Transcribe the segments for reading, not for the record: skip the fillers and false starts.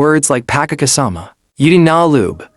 Words like pakakasama, yudinalub,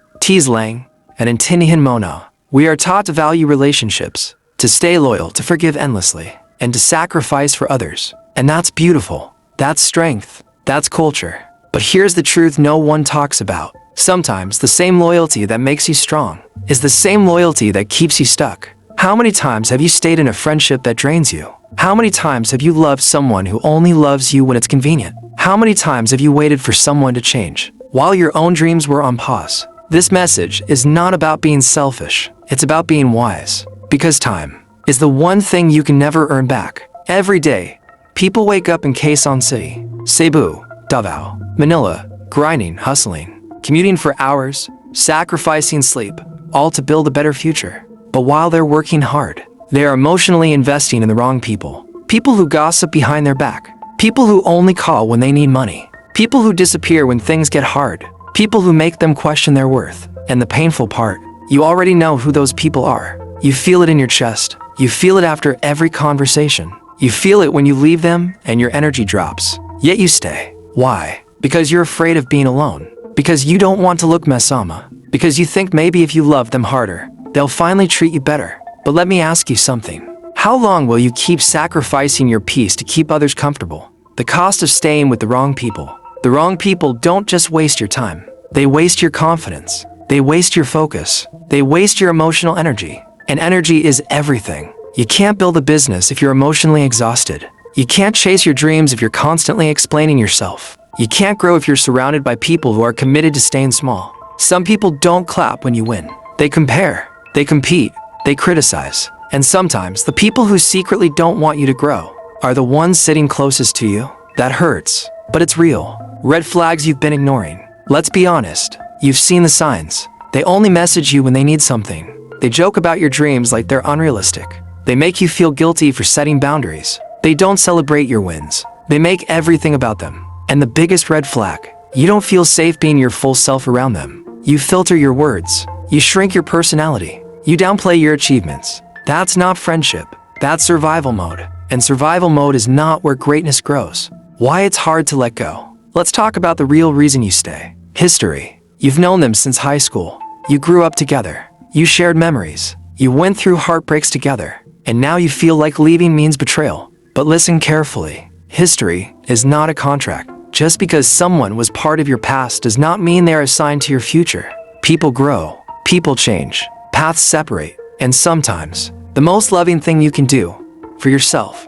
lang, and intinihin mona. We are taught to value relationships, to stay loyal, to forgive endlessly, and to sacrifice for others. And that's beautiful. That's strength. That's culture. But here's the truth no one talks about. Sometimes the same loyalty that makes you strong is the same loyalty that keeps you stuck. How many times have you stayed in a friendship that drains you? How many times have you loved someone who only loves you when it's convenient? How many times have you waited for someone to change while your own dreams were on pause? This message is not about being selfish. It's about being wise. Because time is the one thing you can never earn back. Every day, people wake up in Quezon City, Cebu, Davao, Manila, grinding, hustling, commuting for hours, sacrificing sleep, all to build a better future. But while they're working hard, they are emotionally investing in the wrong people. People who gossip behind their back. People who only call when they need money. People who disappear when things get hard. People who make them question their worth. And the painful part, you already know who those people are. You feel it in your chest. You feel it after every conversation. You feel it when you leave them and your energy drops. Yet you stay. Why? Because you're afraid of being alone. Because you don't want to look mesama. Because you think maybe if you love them harder, they'll finally treat you better. But let me ask you something. How long will you keep sacrificing your peace to keep others comfortable? The cost of staying with the wrong people. The wrong people don't just waste your time. They waste your confidence. They waste your focus. They waste your emotional energy. And energy is everything. You can't build a business if you're emotionally exhausted. You can't chase your dreams if you're constantly explaining yourself. You can't grow if you're surrounded by people who are committed to staying small. Some people don't clap when you win. They compare. They compete. They criticize. And sometimes the people who secretly don't want you to grow are the ones sitting closest to you. That hurts, but it's real. Red flags you've been ignoring. Let's be honest. You've seen the signs. They only message you when they need something. They joke about your dreams like they're unrealistic. They make you feel guilty for setting boundaries. They don't celebrate your wins. They make everything about them. And the biggest red flag, you don't feel safe being your full self around them. You filter your words. You shrink your personality. You downplay your achievements. That's not friendship. That's survival mode. And survival mode is not where greatness grows. Why it's hard to let go. Let's talk about the real reason you stay. History. You've known them since high school. You grew up together. You shared memories. You went through heartbreaks together. And now you feel like leaving means betrayal. But listen carefully. History is not a contract. Just because someone was part of your past does not mean they're assigned to your future. People grow. People change. Paths separate. And sometimes, the most loving thing you can do for yourself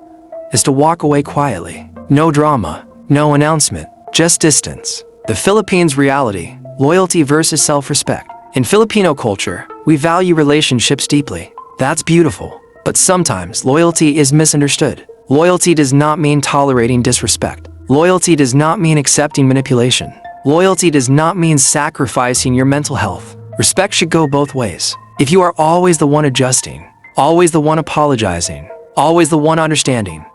is to walk away quietly. No drama. No announcement. Just distance. The Philippines reality. Loyalty versus self-respect. In Filipino culture, we value relationships deeply. That's beautiful. But sometimes loyalty is misunderstood. Loyalty does not mean tolerating disrespect. Loyalty does not mean accepting manipulation. Loyalty does not mean sacrificing your mental health. Respect should go both ways. If you are always the one adjusting, always the one apologizing, always the one understanding,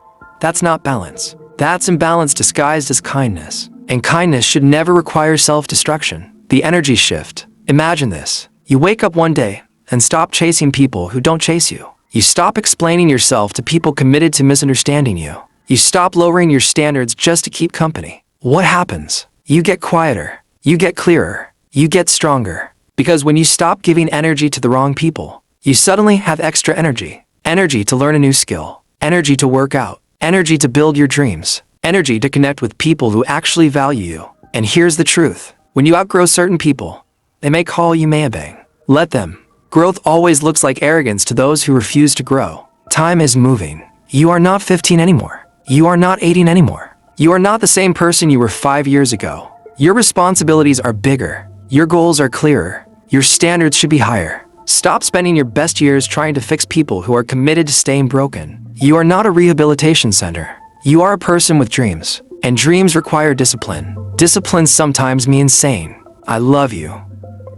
that's not balance. That's imbalance disguised as kindness. And kindness should never require self-destruction. The energy shift. Imagine this. You wake up one day and stop chasing people who don't chase you. You stop explaining yourself to people committed to misunderstanding you. You stop lowering your standards just to keep company. What happens? You get quieter. You get clearer. You get stronger. Because when you stop giving energy to the wrong people, you suddenly have extra energy. Energy to learn a new skill. Energy to work out. Energy to build your dreams. Energy to connect with people who actually value you. And here's the truth. When you outgrow certain people, they may call you mayabang. Let them. Growth always looks like arrogance to those who refuse to grow. Time is moving. You are not 15 anymore. You are not 18 anymore. You are not the same person you were 5 years ago. Your responsibilities are bigger. Your goals are clearer. Your standards should be higher. Stop spending your best years trying to fix people who are committed to staying broken. You are not a rehabilitation center. You are a person with dreams. And dreams require discipline. Discipline sometimes means saying, I love you,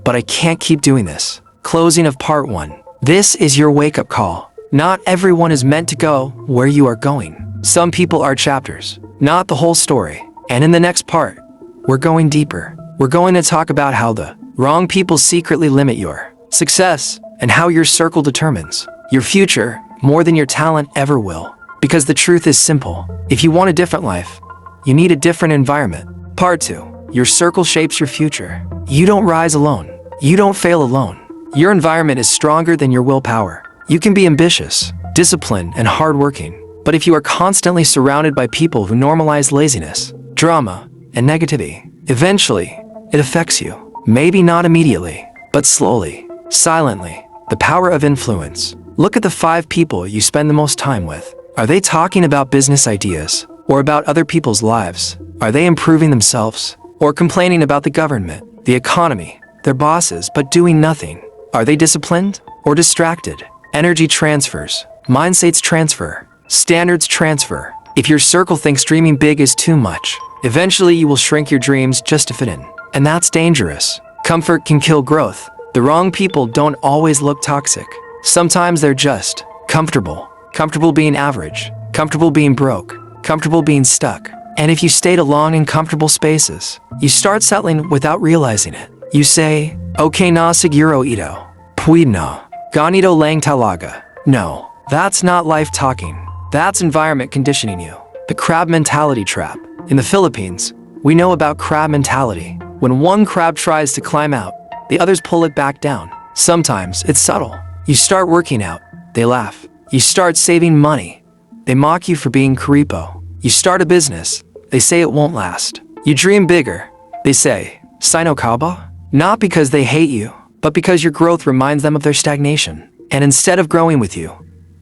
but I can't keep doing this. Closing of part 1. This is your wake-up call. Not everyone is meant to go where you are going. Some people are chapters, not the whole story. And in the next part, we're going deeper. We're going to talk about how the wrong people secretly limit your success and how your circle determines your future more than your talent ever will. Because the truth is simple. If you want a different life, you need a different environment. Part 2. Your circle shapes your future. You don't rise alone. You don't fail alone. Your environment is stronger than your willpower. You can be ambitious, disciplined, and hardworking, but if you are constantly surrounded by people who normalize laziness, drama, and negativity, eventually, it affects you. Maybe not immediately, but slowly, silently. The power of influence. Look at the 5 people you spend the most time with. Are they talking about business ideas or about other people's lives? Are they improving themselves or complaining about the government, the economy, their bosses, but doing nothing? Are they disciplined or distracted? Energy transfers, mindsets transfer, standards transfer. If your circle thinks dreaming big is too much, eventually you will shrink your dreams just to fit in. And that's dangerous. Comfort can kill growth. The wrong people don't always look toxic. Sometimes they're just comfortable. Comfortable being average. Comfortable being broke. Comfortable being stuck. And if you stayed alone in comfortable spaces, you start settling without realizing it. You say, okay na siguro ito. Puwid na. Ganito lang talaga. No, that's not life talking. That's environment conditioning you. The crab mentality trap. In the Philippines, we know about crab mentality. When one crab tries to climb out, the others pull it back down. Sometimes it's subtle. You start working out, they laugh. You start saving money, they mock you for being creepo. You start a business, they say it won't last. You dream bigger, they say, Sino ka ba? Not because they hate you, but because your growth reminds them of their stagnation. And instead of growing with you,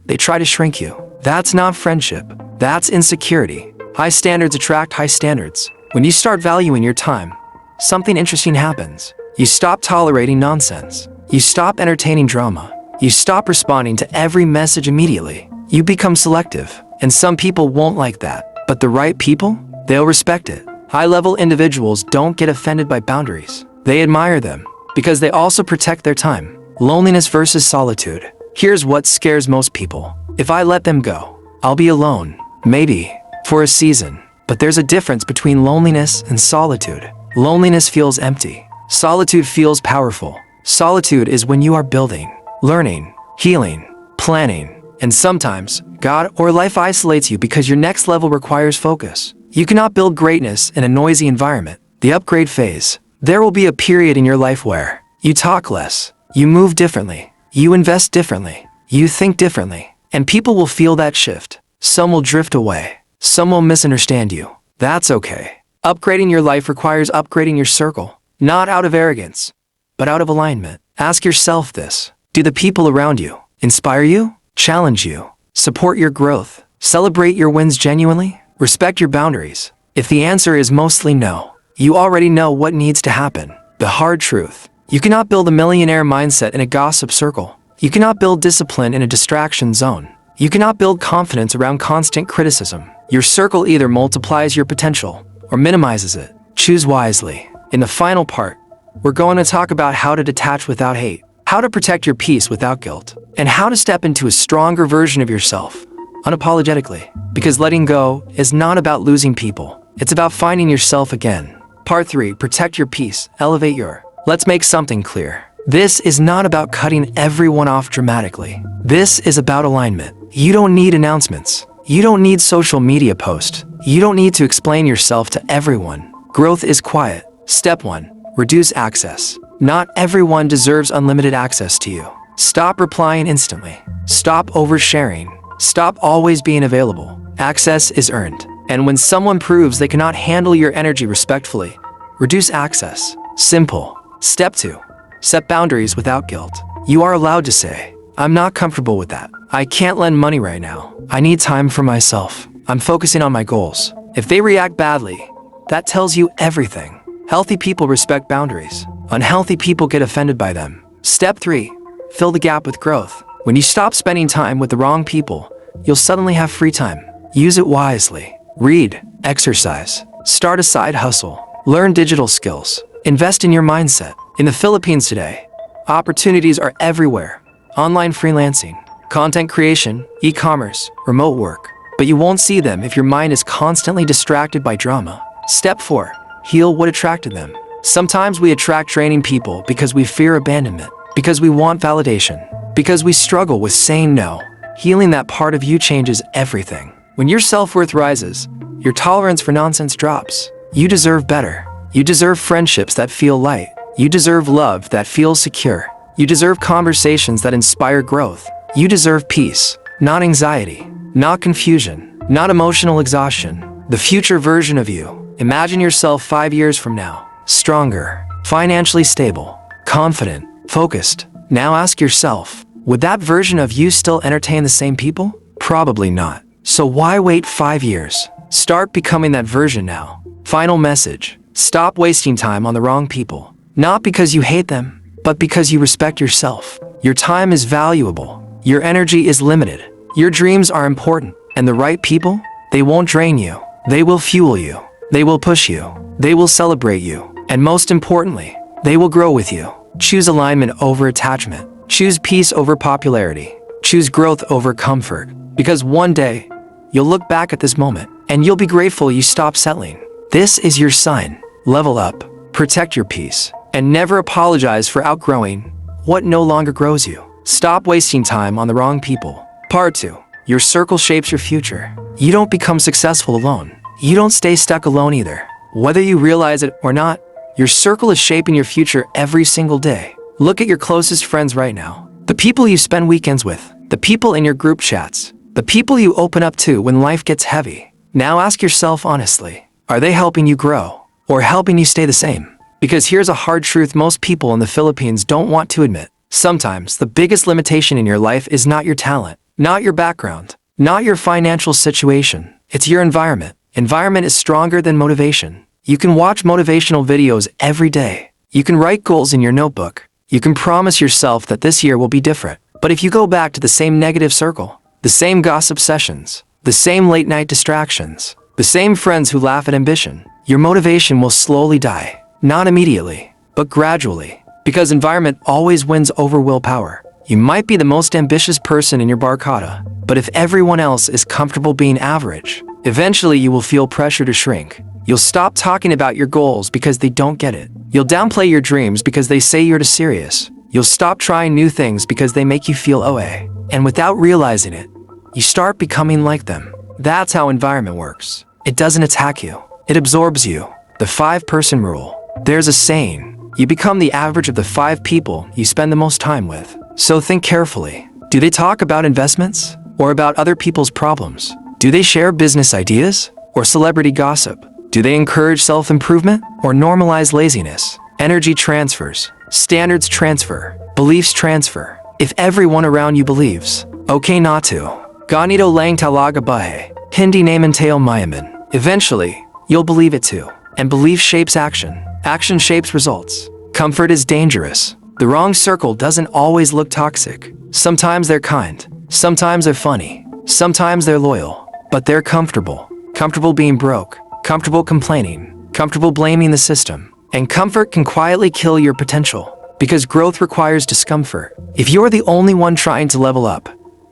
they try to shrink you. That's not friendship, that's insecurity. High standards attract high standards. When you start valuing your time, something interesting happens. You stop tolerating nonsense. You stop entertaining drama. You stop responding to every message immediately. You become selective, and some people won't like that. But the right people, they'll respect it. High-level individuals don't get offended by boundaries. They admire them, because they also protect their time. Loneliness versus solitude. Here's what scares most people. If I let them go, I'll be alone. Maybe, for a season. But there's a difference between loneliness and solitude. Loneliness feels empty. Solitude feels powerful. Solitude is when you are building, learning, healing, planning, and sometimes, God or life isolates you because your next level requires focus. You cannot build greatness in a noisy environment. The upgrade phase. There will be a period in your life where you talk less, you move differently, you invest differently, you think differently, and people will feel that shift. Some will drift away. Some will misunderstand you. That's okay. Upgrading your life requires upgrading your circle, not out of arrogance, but out of alignment. Ask yourself this. Do the people around you inspire you, challenge you, support your growth, celebrate your wins genuinely, respect your boundaries? If the answer is mostly no, you already know what needs to happen. The hard truth. You cannot build a millionaire mindset in a gossip circle. You cannot build discipline in a distraction zone. You cannot build confidence around constant criticism. Your circle either multiplies your potential or minimizes it. Choose wisely. In the final part, we're going to talk about how to detach without hate, how to protect your peace without guilt, and how to step into a stronger version of yourself, unapologetically. Because letting go is not about losing people. It's about finding yourself again. Part 3, protect your peace, elevate your. Let's make something clear. This is not about cutting everyone off dramatically. This is about alignment. You don't need announcements. You don't need social media posts. You don't need to explain yourself to everyone. Growth is quiet. Step 1, reduce access. Not everyone deserves unlimited access to you. Stop replying instantly. Stop oversharing. Stop always being available. Access is earned. And when someone proves they cannot handle your energy respectfully, reduce access. Simple. Step 2, set boundaries without guilt. You are allowed to say, I'm not comfortable with that. I can't lend money right now. I need time for myself. I'm focusing on my goals. If they react badly, that tells you everything. Healthy people respect boundaries. Unhealthy people get offended by them. Step 3, fill the gap with growth. When you stop spending time with the wrong people, you'll suddenly have free time. Use it wisely. Read, exercise, start a side hustle, learn digital skills, invest in your mindset. In the Philippines today, opportunities are everywhere. Online freelancing, content creation, e-commerce, remote work. But you won't see them if your mind is constantly distracted by drama. Step 4, heal what attracted them. Sometimes we attract draining people because we fear abandonment, because we want validation, because we struggle with saying no. Healing that part of you changes everything. When your self-worth rises, your tolerance for nonsense drops. You deserve better. You deserve friendships that feel light. You deserve love that feels secure. You deserve conversations that inspire growth. You deserve peace, not anxiety, not confusion, not emotional exhaustion. The future version of you. Imagine yourself 5 years from now. Stronger, financially stable, confident, focused. Now ask yourself, would that version of you still entertain the same people? Probably not. So why wait 5 years? Start becoming that version now. Final message. Stop wasting time on the wrong people. Not because you hate them, but because you respect yourself. Your time is valuable. Your energy is limited. Your dreams are important. And the right people, they won't drain you. They will fuel you. They will push you. They will celebrate you. And most importantly, they will grow with you. Choose alignment over attachment. Choose peace over popularity. Choose growth over comfort. Because one day, you'll look back at this moment, and you'll be grateful you stopped settling. This is your sign. Level up, protect your peace, and never apologize for outgrowing what no longer grows you. Stop wasting time on the wrong people. Part 2. Your circle shapes your future. You don't become successful alone. You don't stay stuck alone either. Whether you realize it or not, your circle is shaping your future every single day. Look at your closest friends right now. The people you spend weekends with. The people in your group chats. The people you open up to when life gets heavy. Now ask yourself honestly, are they helping you grow or helping you stay the same? Because here's a hard truth most people in the Philippines don't want to admit. Sometimes the biggest limitation in your life is not your talent, not your background, not your financial situation. It's your environment. Environment is stronger than motivation. You can watch motivational videos every day. You can write goals in your notebook. You can promise yourself that this year will be different. But if you go back to the same negative circle, the same gossip sessions, the same late night distractions, the same friends who laugh at ambition, your motivation will slowly die. Not immediately, but gradually. Because environment always wins over willpower. You might be the most ambitious person in your barkada, but if everyone else is comfortable being average, eventually you will feel pressure to shrink. You'll stop talking about your goals because they don't get it. You'll downplay your dreams because they say you're too serious. You'll stop trying new things because they make you feel OA. And without realizing it, you start becoming like them. That's how environment works. It doesn't attack you. It absorbs you. The 5-person rule. There's a saying, you become the average of the 5 people you spend the most time with. So think carefully. Do they talk about investments or about other people's problems? Do they share business ideas or celebrity gossip? Do they encourage self-improvement or normalize laziness? Energy transfers, standards transfer, beliefs transfer. If everyone around you believes, okay not to, ganito lang talaga bahay, hindi naman tayo mayaman. Eventually, you'll believe it too. And belief shapes action. Action shapes results. Comfort is dangerous. The wrong circle doesn't always look toxic. Sometimes they're kind. Sometimes they're funny. Sometimes they're loyal. But they're comfortable. Comfortable being broke. Comfortable complaining. Comfortable blaming the system. And comfort can quietly kill your potential. Because growth requires discomfort. If you're the only one trying to level up,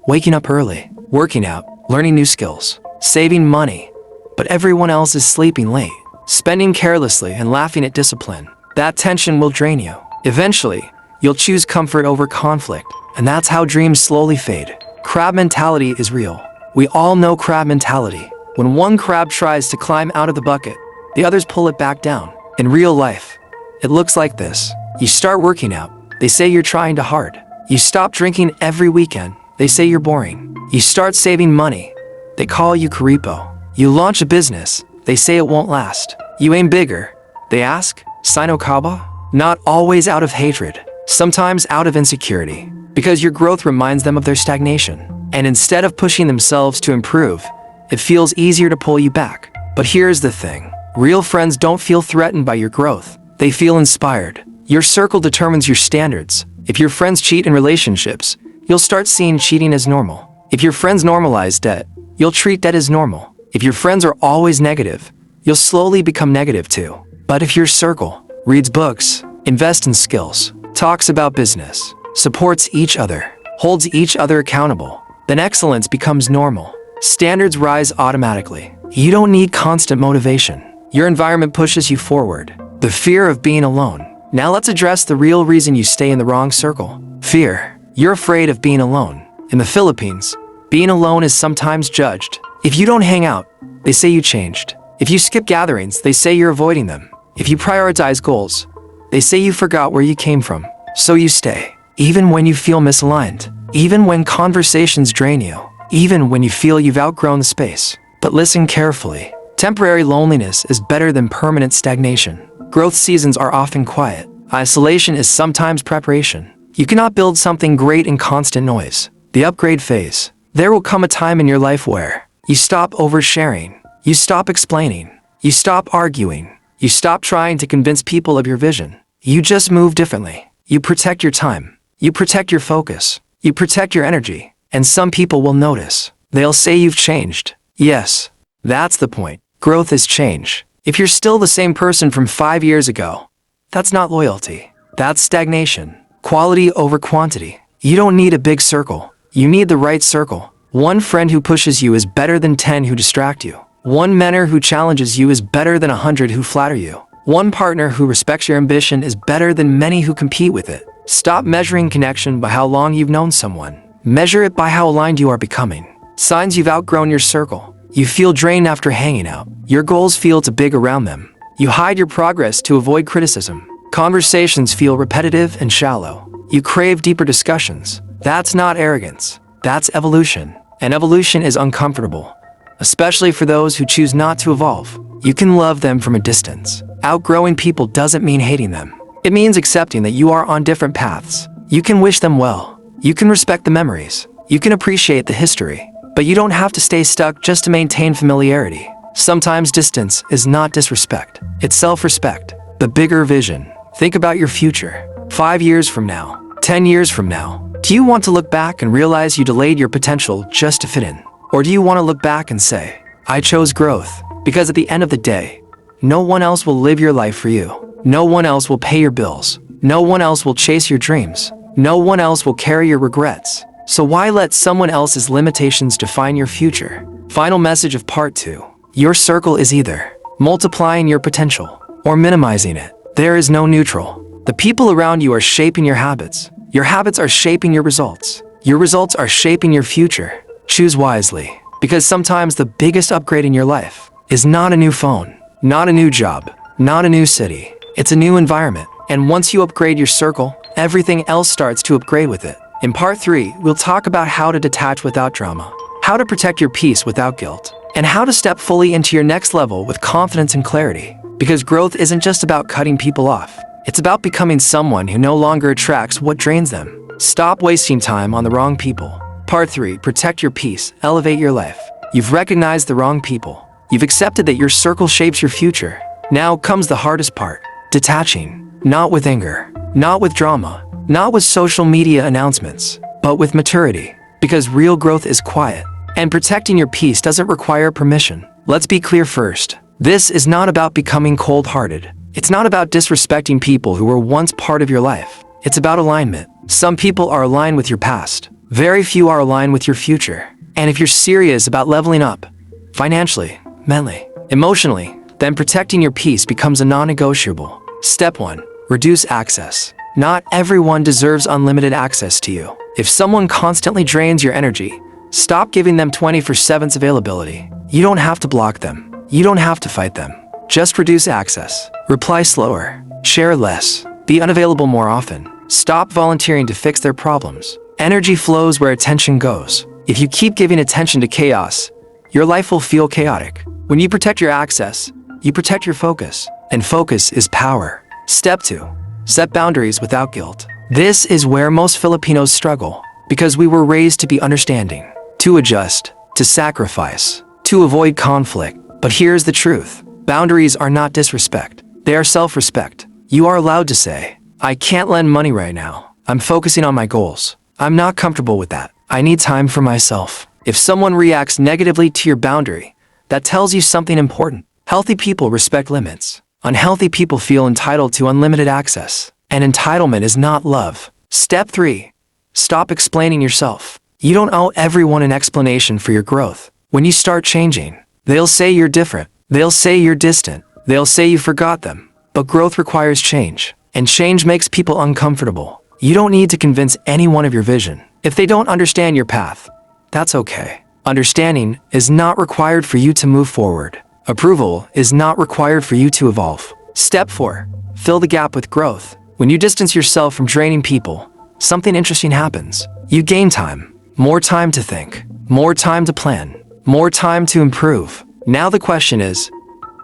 waking up early, working out, learning new skills, saving money, but everyone else is sleeping late, spending carelessly and laughing at discipline, that tension will drain you. Eventually, you'll choose comfort over conflict, and that's how dreams slowly fade. Crab mentality is real. We all know crab mentality. When one crab tries to climb out of the bucket, the others pull it back down. In real life, it looks like this. You start working out, they say you're trying too hard. You stop drinking every weekend, they say you're boring. You start saving money, they call you Karipo. You launch a business, they say it won't last. You aim bigger, they ask, Sino Kaba? Not always out of hatred, sometimes out of insecurity, because your growth reminds them of their stagnation. And instead of pushing themselves to improve, it feels easier to pull you back. But here's the thing, real friends don't feel threatened by your growth, they feel inspired. Your circle determines your standards. If your friends cheat in relationships, you'll start seeing cheating as normal. If your friends normalize debt, you'll treat debt as normal. If your friends are always negative, you'll slowly become negative too. But if your circle reads books, invests in skills, talks about business, supports each other, holds each other accountable, then excellence becomes normal. Standards rise automatically. You don't need constant motivation. Your environment pushes you forward. The fear of being alone. Now let's address the real reason you stay in the wrong circle. Fear. You're afraid of being alone. In the Philippines, being alone is sometimes judged. If you don't hang out, they say you changed. If you skip gatherings, they say you're avoiding them. If you prioritize goals, they say you forgot where you came from. So you stay, even when you feel misaligned, even when conversations drain you, even when you feel you've outgrown the space. But listen carefully. Temporary loneliness is better than permanent stagnation. Growth seasons are often quiet. Isolation is sometimes preparation. You cannot build something great in constant noise. The upgrade phase. There will come a time in your life where you stop oversharing, you stop explaining, you stop arguing, you stop trying to convince people of your vision. You just move differently. You protect your time. You protect your focus. You protect your energy. And some people will notice. They'll say you've changed. Yes, that's the point. Growth is change. If you're still the same person from 5 years ago, that's not loyalty. That's stagnation. Quality over quantity. You don't need a big circle. You need the right circle. One friend who pushes you is better than 10 who distract you. One mentor who challenges you is better than 100 who flatter you. One partner who respects your ambition is better than many who compete with it. Stop measuring connection by how long you've known someone. Measure it by how aligned you are becoming. Signs you've outgrown your circle. You feel drained after hanging out. Your goals feel too big around them. You hide your progress to avoid criticism. Conversations feel repetitive and shallow. You crave deeper discussions. That's not arrogance. That's evolution. And evolution is uncomfortable, especially for those who choose not to evolve. You can love them from a distance. Outgrowing people doesn't mean hating them. It means accepting that you are on different paths. You can wish them well. You can respect the memories. You can appreciate the history. But you don't have to stay stuck just to maintain familiarity. Sometimes distance is not disrespect. It's self-respect. The bigger vision. Think about your future. 5 years from now, 10 years from now. Do you want to look back and realize you delayed your potential just to fit in? Or do you want to look back and say, I chose growth? Because at the end of the day, no one else will live your life for you. No one else will pay your bills. No one else will chase your dreams. No one else will carry your regrets. So why let someone else's limitations define your future? Final message of part 2. Your circle is either multiplying your potential or minimizing it. There is no neutral. The people around you are shaping your habits. Your habits are shaping your results. Your results are shaping your future. Choose wisely, because sometimes the biggest upgrade in your life is not a new phone, not a new job, not a new city. It's a new environment. And once you upgrade your circle, everything else starts to upgrade with it. In part 3, we'll talk about how to detach without drama, how to protect your peace without guilt, and how to step fully into your next level with confidence and clarity. Because growth isn't just about cutting people off. It's about becoming someone who no longer attracts what drains them. Stop wasting time on the wrong people. Part 3, protect your peace, elevate your life. You've recognized the wrong people. You've accepted that your circle shapes your future. Now comes the hardest part, detaching. Not with anger, not with drama, not with social media announcements, but with maturity. Because real growth is quiet. And protecting your peace doesn't require permission. Let's be clear first. This is not about becoming cold-hearted. It's not about disrespecting people who were once part of your life. It's about alignment. Some people are aligned with your past. Very few are aligned with your future. And if you're serious about leveling up, financially, mentally, emotionally, then protecting your peace becomes a non-negotiable. Step 1. Reduce access. Not everyone deserves unlimited access to you. If someone constantly drains your energy, stop giving them 24/7 availability. You don't have to block them. You don't have to fight them. Just reduce access. Reply slower. Share less. Be unavailable more often. Stop volunteering to fix their problems. Energy flows where attention goes. If you keep giving attention to chaos, your life will feel chaotic. When you protect your access, you protect your focus. And focus is power. Step 2. Set boundaries without guilt. This is where most Filipinos struggle, because we were raised to be understanding, to adjust, to sacrifice, to avoid conflict. But here's the truth. Boundaries are not disrespect. They are self-respect. You are allowed to say, I can't lend money right now. I'm focusing on my goals. I'm not comfortable with that. I need time for myself. If someone reacts negatively to your boundary, that tells you something important. Healthy people respect limits. Unhealthy people feel entitled to unlimited access. And entitlement is not love. Step 3. Stop explaining yourself. You don't owe everyone an explanation for your growth. When you start changing, they'll say you're different. They'll say you're distant. They'll say you forgot them. But growth requires change. And change makes people uncomfortable. You don't need to convince anyone of your vision. If they don't understand your path, that's okay. Understanding is not required for you to move forward. Approval is not required for you to evolve. Step 4. Fill the gap with growth. When you distance yourself from draining people, something interesting happens. You gain time. More time to think. More time to plan. More time to improve. Now the question is,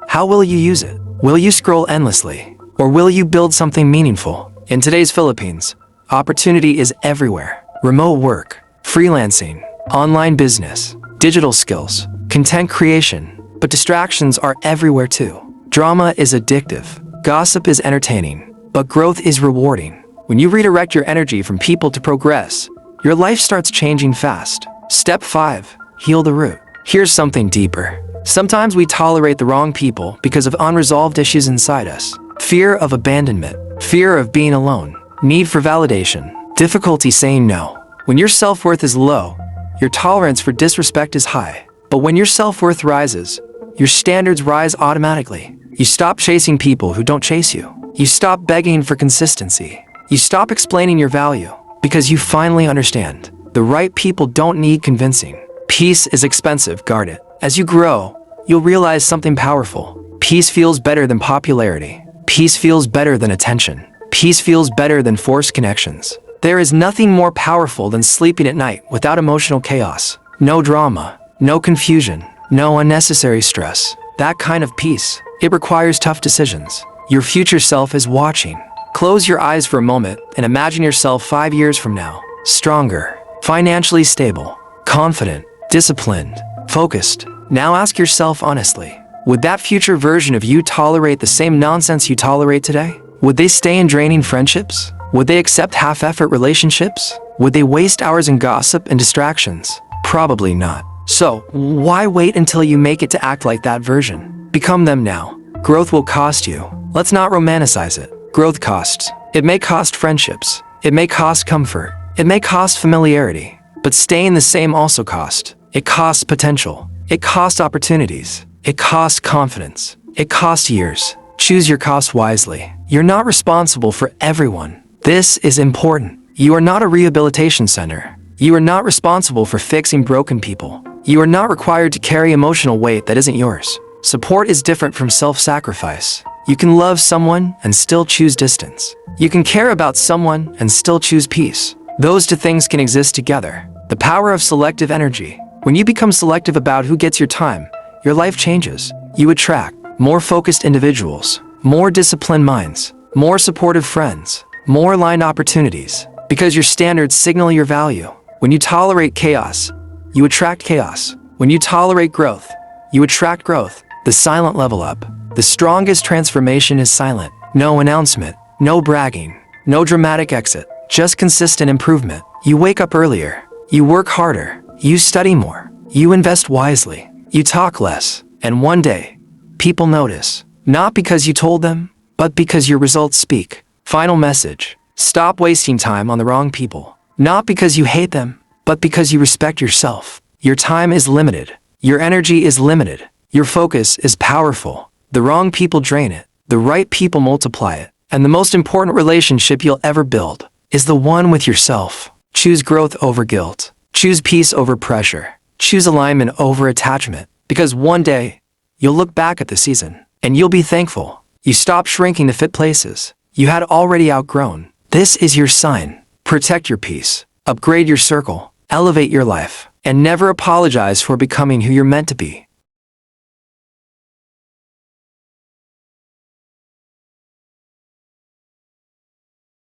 how will you use it? Will you scroll endlessly? Or will you build something meaningful? In today's Philippines, opportunity is everywhere. Remote work, freelancing, online business, digital skills, content creation. But distractions are everywhere too. Drama is addictive. Gossip is entertaining. But growth is rewarding. When you redirect your energy from people to progress, your life starts changing fast. Step 5. Heal the root. Here's something deeper. Sometimes we tolerate the wrong people because of unresolved issues inside us. Fear of abandonment, fear of being alone, need for validation, difficulty saying no. When your self-worth is low, your tolerance for disrespect is high. But when your self-worth rises, your standards rise automatically. You stop chasing people who don't chase you. You stop begging for consistency. You stop explaining your value because you finally understand. The right people don't need convincing. Peace is expensive, guard it. As you grow, you'll realize something powerful. Peace feels better than popularity. Peace feels better than attention. Peace feels better than forced connections. There is nothing more powerful than sleeping at night without emotional chaos. No drama, no confusion, no unnecessary stress. That kind of peace, it requires tough decisions. Your future self is watching. Close your eyes for a moment and imagine yourself 5 years from now. Stronger, financially stable, confident, disciplined, focused. Now ask yourself honestly, would that future version of you tolerate the same nonsense you tolerate today? Would they stay in draining friendships? Would they accept half-effort relationships? Would they waste hours in gossip and distractions? Probably not. So, why wait until you make it to act like that version? Become them now. Growth will cost you. Let's not romanticize it. Growth costs. It may cost friendships. It may cost comfort. It may cost familiarity. But staying the same also costs. It costs potential. It costs opportunities. It costs confidence. It costs years. Choose your cost wisely. You're not responsible for everyone. This is important. You are not a rehabilitation center. You are not responsible for fixing broken people. You are not required to carry emotional weight that isn't yours. Support is different from self-sacrifice. You can love someone and still choose distance. You can care about someone and still choose peace. Those two things can exist together. The power of selective energy. When you become selective about who gets your time, your life changes. You attract more focused individuals, more disciplined minds, more supportive friends, more aligned opportunities, because your standards signal your value. When you tolerate chaos, you attract chaos. When you tolerate growth, you attract growth. The silent level up. The strongest transformation is silent. No announcement, no bragging, no dramatic exit, just consistent improvement. You wake up earlier. You work harder. You study more. You invest wisely. You talk less. And one day, people notice. Not because you told them, but because your results speak. Final message. Stop wasting time on the wrong people. Not because you hate them, but because you respect yourself. Your time is limited. Your energy is limited. Your focus is powerful. The wrong people drain it. The right people multiply it. And the most important relationship you'll ever build is the one with yourself. Choose growth over guilt. Choose peace over pressure. Choose alignment over attachment. Because one day, you'll look back at the season, and you'll be thankful. You stopped shrinking to fit places you had already outgrown. This is your sign. Protect your peace. Upgrade your circle. Elevate your life. And never apologize for becoming who you're meant to be.